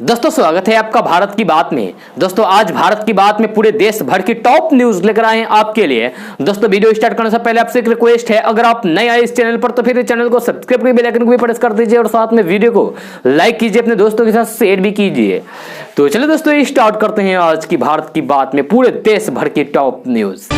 दोस्तों स्वागत है आपका भारत की बात में। दोस्तों आज भारत की बात में पूरे देश भर की टॉप न्यूज लेकर आए हैं आपके लिए। दोस्तों वीडियो स्टार्ट करने से पहले आपसे एक रिक्वेस्ट है, अगर आप नए आए इस चैनल पर तो फिर चैनल को सब्सक्राइब करके बेल आइकन को भी प्रेस कर दीजिए और साथ में वीडियो को लाइक कीजिए, अपने दोस्तों के साथ शेयर भी कीजिए। तो चलिए दोस्तों स्टार्ट करते हैं आज की भारत की बात में पूरे देश भर की टॉप न्यूज।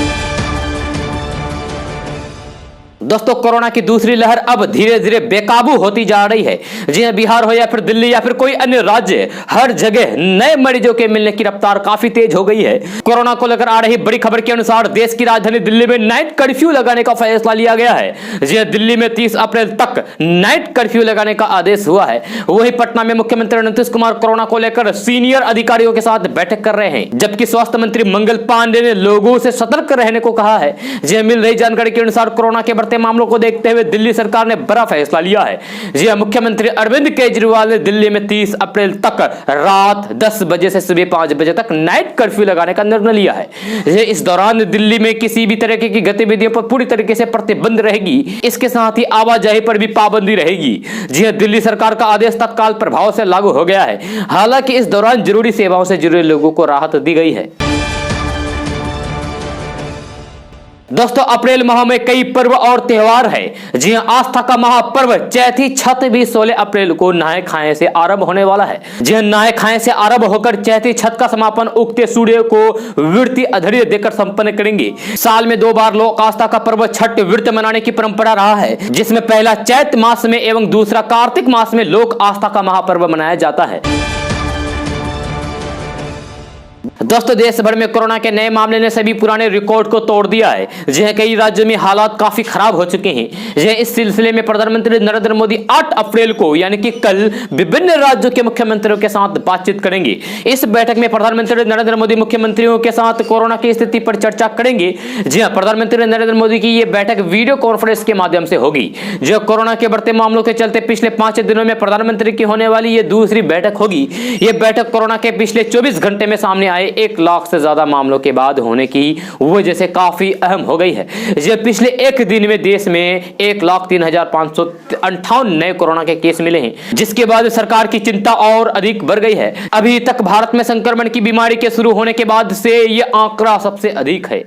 दोस्तों कोरोना की दूसरी लहर अब धीरे धीरे बेकाबू होती जा रही है। जी हां, बिहार हो या फिर दिल्ली या फिर कोई अन्य राज्य, हर जगह नए मरीजों के मिलने की रफ्तार काफी तेज हो गई है। कोरोना को लेकर आ रही बड़ी खबर के अनुसार देश की राजधानी दिल्ली में नाइट कर्फ्यू लगाने का फैसला लिया गया है। जी हां, दिल्ली में 30 अप्रैल तक नाइट कर्फ्यू लगाने का आदेश हुआ है। वहीं पटना में मुख्यमंत्री नीतीश कुमार कोरोना को लेकर सीनियर अधिकारियों के साथ बैठक कर रहे हैं, जबकि स्वास्थ्य मंत्री मंगल पांडे ने लोगों से सतर्क रहने को कहा है। जी हां, मिल रही जानकारी के अनुसार कोरोना के बढ़ते मामलों को देखते हुए दिल्ली सरकार ने बड़ा फैसला लिया है। जी हां, मुख्यमंत्री अरविंद केजरीवाल ने दिल्ली में 30 अप्रैल तक रात 10 बजे से सुबह 5 बजे तक नाइट कर्फ्यू लगाने का निर्णय लिया है। इस दौरान दिल्ली में किसी भी तरह की गतिविधियों पर पूरी तरीके से प्रतिबंध रहेगी। इसके साथ ही आवाजाही पर भी पाबंदी रहेगी। जी हां, दिल्ली सरकार का आदेश तत्काल प्रभाव से लागू हो गया है। हालांकि इस दौरान जरूरी सेवाओं से जुड़े लोगों को राहत दी गई है। दोस्तों अप्रैल माह में कई पर्व और त्योहार है। जी हां, आस्था का महापर्व चैती छठ भी 16 अप्रैल को नहाए खाए से आरंभ होने वाला है। जी हां, नहाए खाए से आरंभ होकर चैती छठ का समापन उगते सूर्य को व्रती अधर्य देकर संपन्न करेंगे। साल में 2 बार लोक आस्था का पर्व छठ व्रत मनाने की परंपरा रहा है, जिसमें पहला चैत मास में एवं दूसरा कार्तिक मास में लोक आस्था का महापर्व मनाया जाता है। दोस्तों देश भर में कोरोना के नए मामले ने सभी पुराने रिकॉर्ड को तोड़ दिया है। जी हां, कई राज्यों में हालात काफी खराब हो चुके हैं। जी हां, इस सिलसिले में प्रधानमंत्री नरेंद्र मोदी 8 अप्रैल को यानी कि कल विभिन्न राज्यों के मुख्यमंत्रियों के साथ बातचीत करेंगे। इस बैठक में प्रधानमंत्री नरेंद्र मोदी मुख्यमंत्रियों के साथ कोरोना की स्थिति पर चर्चा करेंगे। जी हां, प्रधानमंत्री नरेंद्र मोदी की यह बैठक वीडियो कॉन्फ्रेंस के माध्यम से होगी। जो कोरोना के बढ़ते मामलों के चलते पिछले 5 दिनों में प्रधानमंत्री की होने वाली यह दूसरी बैठक होगी। यह बैठक कोरोना के पिछले 24 घंटे में सामने आए 1 लाख से ज्यादा मामलों के बाद होने की वजह से काफी अहम हो गई है। जब पिछले एक दिन में देश में 1,03,558 नए कोरोना के केस मिले हैं, जिसके बाद सरकार की चिंता और अधिक बढ़ गई है। अभी तक भारत में संक्रमण की बीमारी के शुरू होने के बाद से यह आंकड़ा सबसे अधिक है।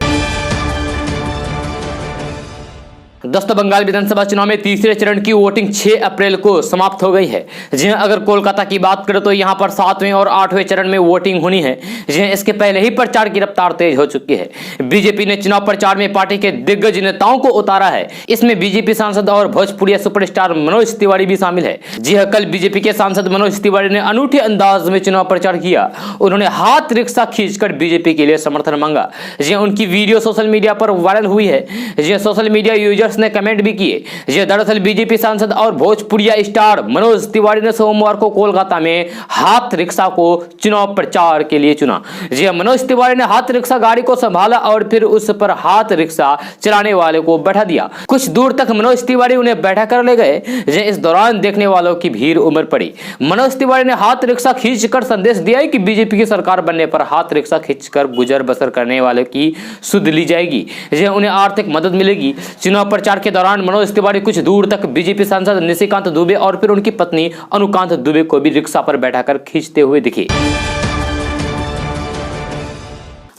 दोस्तों बंगाल विधानसभा चुनाव में तीसरे चरण की वोटिंग 6 अप्रैल को समाप्त हो गई है। जी हां, अगर कोलकाता की बात करें तो यहां पर 7वें और 8वें चरण में वोटिंग होनी है। जी हां, इसके पहले ही प्रचार की रफ्तार तेज हो चुकी है। बीजेपी ने चुनाव प्रचार में पार्टी के दिग्गज नेताओं को उतारा है। इसमें बीजेपी सांसद और भोजपुरी सुपरस्टार मनोज तिवारी भी शामिल है। जी हां, कल बीजेपी के सांसद मनोज तिवारी ने अनूठे अंदाज में चुनाव प्रचार किया। उन्होंने हाथ रिक्शा खींचकर बीजेपी के लिए समर्थन मांगा। जी हां, उनकी वीडियो सोशल मीडिया पर वायरल हुई है। जी हां, सोशल मीडिया यूजर्स ने कमेंट भी किए। ये दरअसल बीजेपी सांसद और भोजपुरिया स्टार मनोज तिवारी ने सोमवार को कोलकाता में हाथ रिक्शा को चुनाव प्रचार के लिए चुना। जी मनोज तिवारी ने हाथ रिक्शा गाड़ी को संभाला और फिर उस पर हाथ रिक्शा चलाने वाले को बैठा दिया। कुछ दूर तक मनोज तिवारी उन्हें बैठा कर ले गए। इस दौरान देखने वालों की भीड़ उमड़ पड़ी। मनोज तिवारी ने हाथ रिक्शा खींचकर संदेश दिया कि बीजेपी की सरकार बनने पर हाथ रिक्शा खींचकर गुजर बसर करने वालों की सुध ली जाएगी। उन्हें आर्थिक मदद मिलेगी। चुनाव प्रचार के दौरान मनोज तिवारी कुछ दूर तक बीजेपी सांसद निशिकांत दुबे और फिर उनकी पत्नी अनुकांत दुबे को भी रिक्शा पर बैठाकर खींचते हुए दिखे।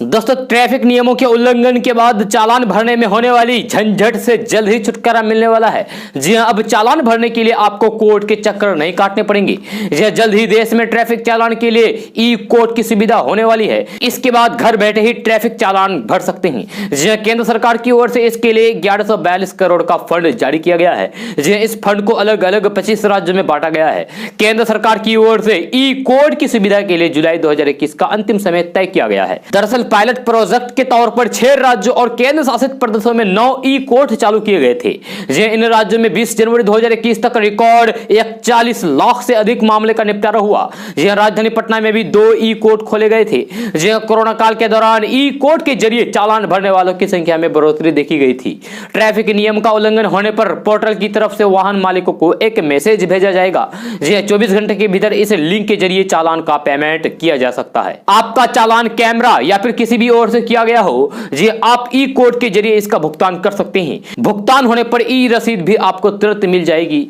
दोस्तों ट्रैफिक नियमों के उल्लंघन के बाद चालान भरने में होने वाली झंझट से जल्द ही छुटकारा मिलने वाला है। जी हां, अब चालान भरने के लिए आपको कोर्ट के चक्कर नहीं काटने पड़ेंगे। जी हां, जल्द ही देश में ट्रैफिक चालान के लिए ई कोर्ट की सुविधा होने वाली है। इसके बाद घर बैठे ही ट्रैफिक चालान भर सकते हैं। जी हां, केंद्र सरकार की ओर से इसके लिए 1142 करोड़ का फंड जारी किया गया है। जी हां, इस फंड को अलग अलग 25 राज्यों में बांटा गया है। केंद्र सरकार की ओर से ई कोर्ट की सुविधा के लिए जुलाई 2021 का अंतिम समय तय किया गया है। दरअसल पायलट प्रोजेक्ट के तौर पर 6 राज्यों और केंद्र शासित प्रदेशों में 9 ई कोर्ट चालू किए गए थे। इन राज्यों में 20 जनवरी 2021 तक रिकॉर्ड 41 लाख से अधिक मामले का निपटारा हुआ। राजधानी पटना में भी 2 ई कोर्ट खोले गए थे। कोरोना काल के दौरान ई कोर्ट के जरिए चालान भरने वालों की संख्या में बढ़ोतरी देखी गई थी। ट्रैफिक नियम का उल्लंघन होने पर पोर्टल की तरफ से वाहन मालिकों को एक मैसेज भेजा जाएगा। 24 घंटे के भीतर इस लिंक के जरिए चालान का पेमेंट किया जा सकता है। आपका चालान कैमरा या फिर किसी भी ओर से किया गया हो, जी आप ई कोड के जरिए इसका भुगतान कर सकते हैं। भुगतान होने पर ई रसीद भी आपको तुरंत मिल जाएगी।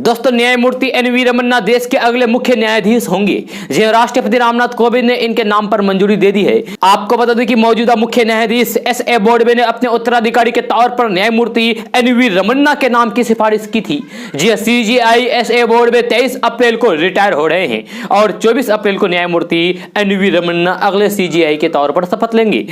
दोस्तों, न्यायमूर्ति एनवी रमन्ना देश के अगले मुख्य न्यायाधीश होंगे। जी राष्ट्रपति रामनाथ कोविंद ने इनके नाम पर मंजूरी दे दी है। आपको बता दें कि मौजूदा मुख्य न्यायाधीश एस.ए. बोबडे ने अपने उत्तराधिकारी के तौर पर न्यायमूर्ति एनवी रमन्ना के नाम की सिफारिश की थी। जी सीजेआई एस.ए. बोबडे 23 अप्रैल को रिटायर हो रहे हैं और 24 अप्रैल को न्यायमूर्ति एनवी रमन्ना अगले सीजेआई के तौर पर शपथ लेंगे।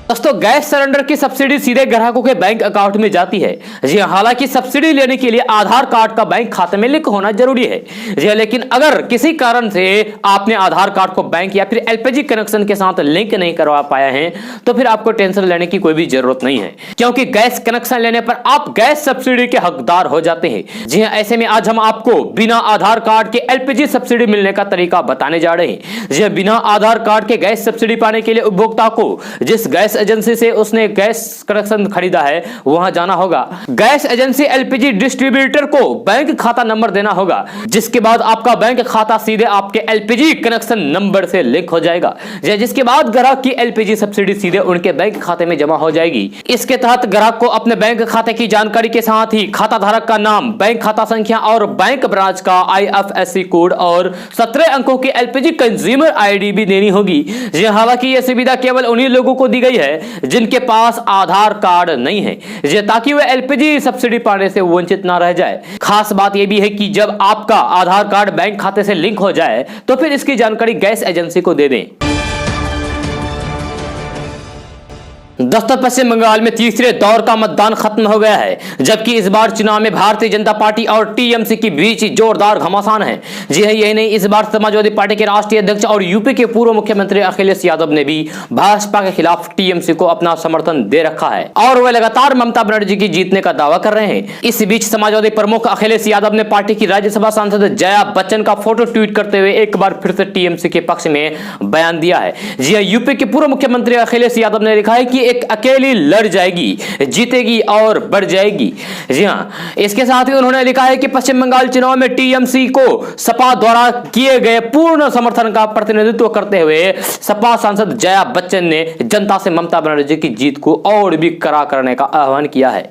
दोस्तों, गैस सिलेंडर की सब्सिडी सीधे ग्राहकों के बैंक अकाउंट में जाती है। जी हालांकि सब्सिडी लेने के लिए आधार कार्ड का बैंक खाते में लिंक होना जरूरी है। जी लेकिन अगर किसी कारण से आपने आधार कार्ड को बैंक या फिर एलपीजी कनेक्शन के साथ लिंक नहीं करवा पाया है तो फिर आपको टेंशन लेने की कोई भी जरूरत नहीं है, क्योंकि गैस कनेक्शन लेने पर आप गैस सब्सिडी के हकदार हो जाते हैं। जी हाँ, ऐसे में आज हम आपको बिना आधार कार्ड के एलपीजी सब्सिडी मिलने का तरीका बताने जा रहे हैं। जी बिना आधार कार्ड के गैस सब्सिडी पाने के लिए उपभोक्ता को जिस गैस एजेंसी से उसने गैस कनेक्शन खरीदा है वहां जाना होगा। गैस एजेंसी एलपीजी डिस्ट्रीब्यूटर को बैंक खाता नंबर देना होगा, जिसके बाद आपका बैंक खाता सीधे आपके एलपीजी कनेक्शन नंबर से लिंक हो जाएगा, जिसके बाद ग्राहक की एलपीजी सब्सिडी सीधे उनके बैंक खाते में जमा हो जाएगी। इसके तहत ग्राहक को अपने बैंक खाते की जानकारी के साथ ही खाता धारक का नाम, बैंक खाता संख्या और बैंक ब्रांच का IFSC कोड और 17 अंकों की एलपीजी कंज्यूमर आईडी भी देनी होगी। हालांकि यह सुविधा केवल उन्हीं लोगों को दी गई है जिनके पास आधार कार्ड नहीं है, ताकि वे एलपीजी सब्सिडी पाने से वंचित ना रह जाए। खास बात यह भी है कि जब आपका आधार कार्ड बैंक खाते से लिंक हो जाए तो फिर इसकी जानकारी गैस एजेंसी को दे दें। दोस्तों, पश्चिम बंगाल में तीसरे दौर का मतदान खत्म हो गया है, जबकि इस बार चुनाव में भारतीय जनता पार्टी और टीएमसी के बीच जोरदार घमासान है। जी हां, यही नहीं, इस बार समाजवादी पार्टी के राष्ट्रीय अध्यक्ष और यूपी के पूर्व मुख्यमंत्री अखिलेश यादव ने भी भाजपा के खिलाफ टीएमसी को अपना समर्थन दे रखा है और वे लगातार ममता बनर्जी की जीतने का दावा कर रहे हैं। इस बीच समाजवादी प्रमुख अखिलेश यादव ने पार्टी की राज्यसभा सांसद जया बच्चन का फोटो ट्वीट करते हुए एक बार फिर से टीएमसी के पक्ष में बयान दिया है। जी हां, यूपी के पूर्व मुख्यमंत्री अखिलेश यादव ने लिखा है कि एक अकेली लड़ जाएगी, जीतेगी और बढ़ जाएगी। जी हां, इसके साथ ही उन्होंने लिखा है कि पश्चिम बंगाल चुनाव में टीएमसी को सपा द्वारा किए गए पूर्ण समर्थन का प्रतिनिधित्व करते हुए सपा सांसद जया बच्चन ने जनता से ममता बनर्जी की जीत को और भी कड़ा करने का आह्वान किया है।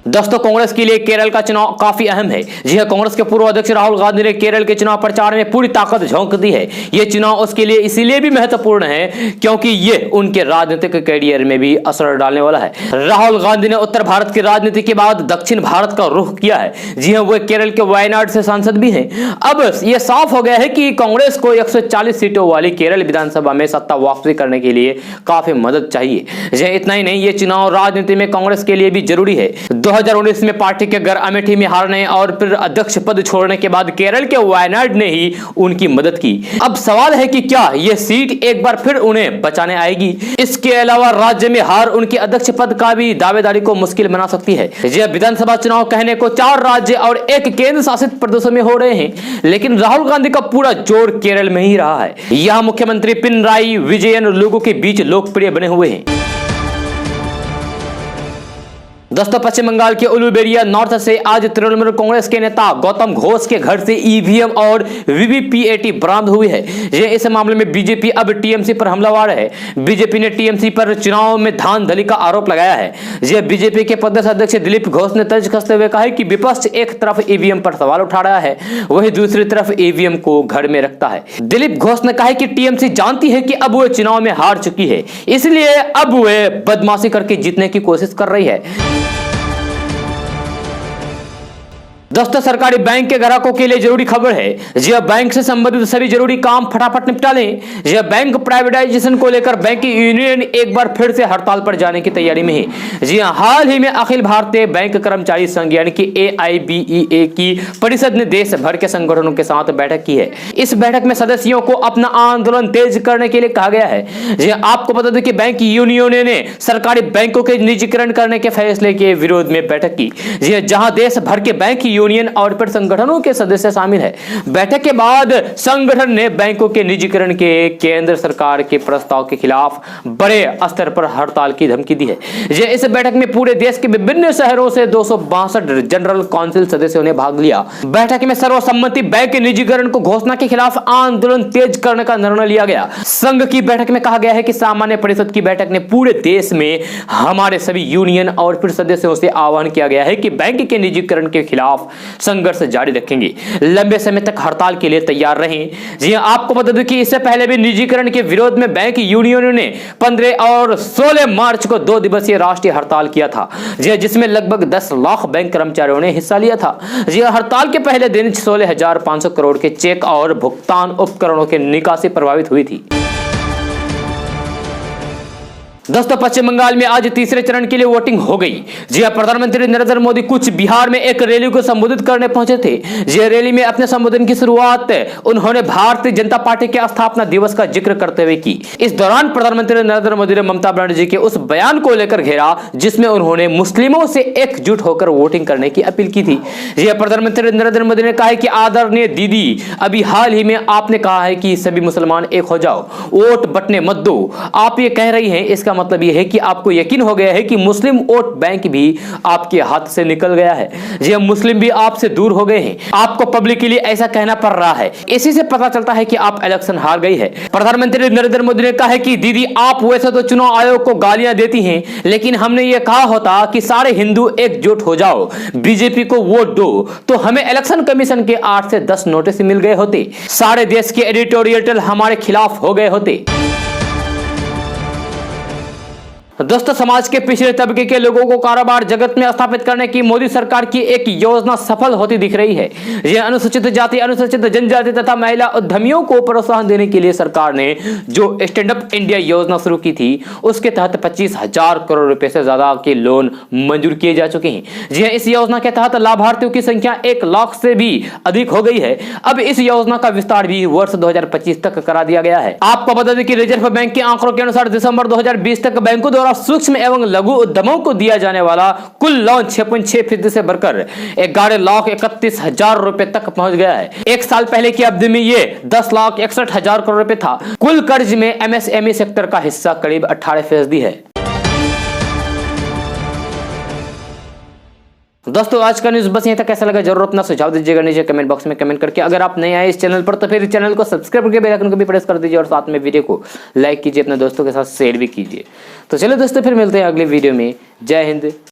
दोस्तों, कांग्रेस के लिए केरल का चुनाव काफी अहम है। जी हां, कांग्रेस के पूर्व अध्यक्ष राहुल गांधी ने केरल के चुनाव प्रचार में पूरी ताकत झोंक दी है। यह चुनाव उसके लिए इसीलिए भी महत्वपूर्ण है क्योंकि यह उनके राजनीतिक कैरियर में भी असर डालने वाला है। राहुल गांधी ने उत्तर भारत की राजनीति के बाद दक्षिण भारत का रुख किया है। जी हां, वे केरल के वायनाड से सांसद भी हैं। अब यह साफ हो गया है कि कांग्रेस को 140 सीटों वाली केरल विधानसभा में सत्ता वापसी करने के लिए काफी मदद चाहिए। इतना ही नहीं, यह चुनाव राजनीति में कांग्रेस के लिए भी जरूरी है। 2019 में पार्टी के घर अमेठी में हारने और फिर अध्यक्ष पद छोड़ने के बाद केरल के वायनाड ने ही उनकी मदद की। अब सवाल है कि क्या यह सीट एक बार फिर उन्हें बचाने आएगी। इसके अलावा राज्य में हार उनके अध्यक्ष पद का भी दावेदारी को मुश्किल बना सकती है। यह विधानसभा चुनाव कहने को 4 राज्य और 1 केंद्र शासित प्रदेशों में हो रहे हैं, लेकिन राहुल गांधी का पूरा जोर केरल में ही रहा है। यहां मुख्यमंत्री पिनराई विजयन लोगों के बीच लोकप्रिय बने हुए हैं। दोस्तों, पश्चिम बंगाल के उलुबेरिया नॉर्थ से आज तृणमूल कांग्रेस के नेता गौतम घोष के घर से ईवीएम और वीवीपीएटी बरामद हुई है। इस मामले में बीजेपी अब टीएमसी पर हमलावर है। बीजेपी ने टीएमसी पर चुनाव में धांधली का आरोप लगाया है। बीजेपी के प्रदेश अध्यक्ष दिलीप घोष ने तर्ज कसते हुए कहा है कि विपक्ष एक तरफ ईवीएम पर सवाल उठा रहा है, वही दूसरी तरफ ईवीएम को घर में रखता है। दिलीप घोष ने कहा है कि टीएमसी जानती है कि अब वो चुनाव में हार चुकी है, इसलिए अब वे बदमाशी करके जीतने की कोशिश कर रही है। दोस्तों, सरकारी बैंक के ग्राहकों के लिए जरूरी खबर है। जी बैंक से संबंधित सभी जरूरी काम फटाफट निपटा लें। जी बैंक प्राइवेटाइजेशन को लेकर बैंकिंग यूनियन एक बार फिर से हड़ताल पर जाने की तैयारी में है। जी हाल ही में अखिल भारतीय बैंक कर्मचारी संघ यानी कि AIBEA की परिषद ने देश भर के संगठनों के साथ बैठक की है। इस बैठक में सदस्यों को अपना आंदोलन तेज करने के लिए कहा गया है। जी आपको बता दें कि बैंक यूनियन ने सरकारी बैंकों के निजीकरण करने के फैसले के विरोध में बैठक की। जी जहां देश भर के बैंक यूनियन और फिर संगठनों के सदस्य शामिल है। बैठक के बाद संगठन ने बैंकों के निजीकरण के केंद्र सरकार के प्रस्ताव के खिलाफ बड़े स्तर पर हड़ताल की धमकी दी है। इस बैठक में पूरे देश के विभिन्न शहरों से 262 जनरल काउंसिल सदस्यों ने भाग लिया। बैठक में सर्वसम्मति बैंक के निजीकरण को घोषणा के खिलाफ आंदोलन तेज करने का निर्णय लिया गया। संघ की बैठक में कहा गया है कि सामान्य परिषद की बैठक ने पूरे देश में हमारे सभी यूनियन और फिर सदस्यों से आह्वान किया गया है कि बैंक के निजीकरण के खिलाफ संघर्ष जारी रखेंगे, लंबे समय तक हड़ताल के लिए तैयार रहें। जी आपको बता दूं कि इससे पहले भी निजीकरण के विरोध में बैंक यूनियनों ने 15 और 16 मार्च को 2 दिवसीय राष्ट्रीय हड़ताल किया था, जिसमें लगभग 10 लाख बैंक कर्मचारियों ने हिस्सा लिया था। हड़ताल के पहले दिन 16,500 करोड़ के चेक और भुगतान उपकरणों की निकासी प्रभावित हुई थी। दोस्तों पश्चिम बंगाल में आज तीसरे चरण के लिए वोटिंग हो गई। प्रधानमंत्री नरेंद्र मोदी कुछ बिहार में एक रैली को संबोधित करने पहुंचे थे। रैली में अपने संबोधन की शुरुआत उन्होंने भारतीय जनता पार्टी के स्थापना दिवस का जिक्र करते हुए की। इस दौरान प्रधानमंत्री नरेंद्र मोदी ने ममता बनर्जी के उस बयान को लेकर घेरा जिसमें उन्होंने मुस्लिमों से एकजुट होकर वोटिंग करने की अपील की थी। प्रधानमंत्री नरेंद्र मोदी ने कहा है कि आदरणीय दीदी, अभी हाल ही में आपने कहा है कि सभी मुसलमान एक हो जाओ, वोट बटने मत दो। आप ये कह रही हैं, इसका मतलब यह है कि आपको यकीन हो गया है कि मुस्लिम वोट बैंक भी आपके हाथ से निकल गया है। मुस्लिम भी आपसे दूर हो गए हैं। आपको पब्लिकली ऐसा कहना पड़ रहा है। इसी से पता चलता है कि आप इलेक्शन हार गई है। प्रधानमंत्री नरेंद्र मोदी ने कहा है कि दीदी, आप वैसे तो चुनाव आयोग को गालियां देती हैं, लेकिन हमने ये कहा होता कि सारे हिंदू एकजुट हो जाओ, बीजेपी को वोट दो, तो हमें इलेक्शन कमीशन के 8 से 10 नोटिस मिल गए होते, सारे देश के एडिटोरियल हमारे खिलाफ हो गए होते। दोस्तों समाज के पिछड़े तबके के लोगों को कारोबार जगत में स्थापित करने की मोदी सरकार की एक योजना सफल होती दिख रही है। यह अनुसूचित जाति, अनुसूचित जनजाति तथा महिला उद्यमियों को प्रोत्साहन देने के लिए सरकार ने जो स्टैंड अप इंडिया योजना शुरू की थी, उसके तहत 25,000 करोड़ रुपए से ज्यादा के लोन मंजूर किए जा चुके हैं। इस योजना के तहत लाभार्थियों की संख्या 1 लाख से भी अधिक हो गई है। अब इस योजना का विस्तार भी वर्ष 2025 तक करा दिया गया है। आपको बता दें कि रिजर्व बैंक के आंकड़ों के अनुसार दिसंबर 2020 तक बैंकों द्वारा सूक्ष्म एवं लघु उद्यमों को दिया जाने वाला कुल लोन 6.6% से बढ़कर 11,31,000 रुपए तक पहुंच गया है। एक साल पहले की अवधि में ये 10,61,000 करोड़ रुपए था। कुल कर्ज में एमएसएमई सेक्टर का हिस्सा करीब 18% है। दोस्तों आज का न्यूज़ बस यहीं तक। कैसा लगा जरूर अपना सुझाव दीजिएगा नीचे कमेंट बॉक्स में कमेंट करके। अगर आप नए आए इस चैनल पर तो फिर चैनल को सब्सक्राइब करके बेल आइकन को भी प्रेस कर दीजिए और साथ में वीडियो को लाइक कीजिए, अपने दोस्तों के साथ शेयर भी कीजिए। तो चलो दोस्तों फिर मिलते हैं अगले वीडियो में। जय हिंद।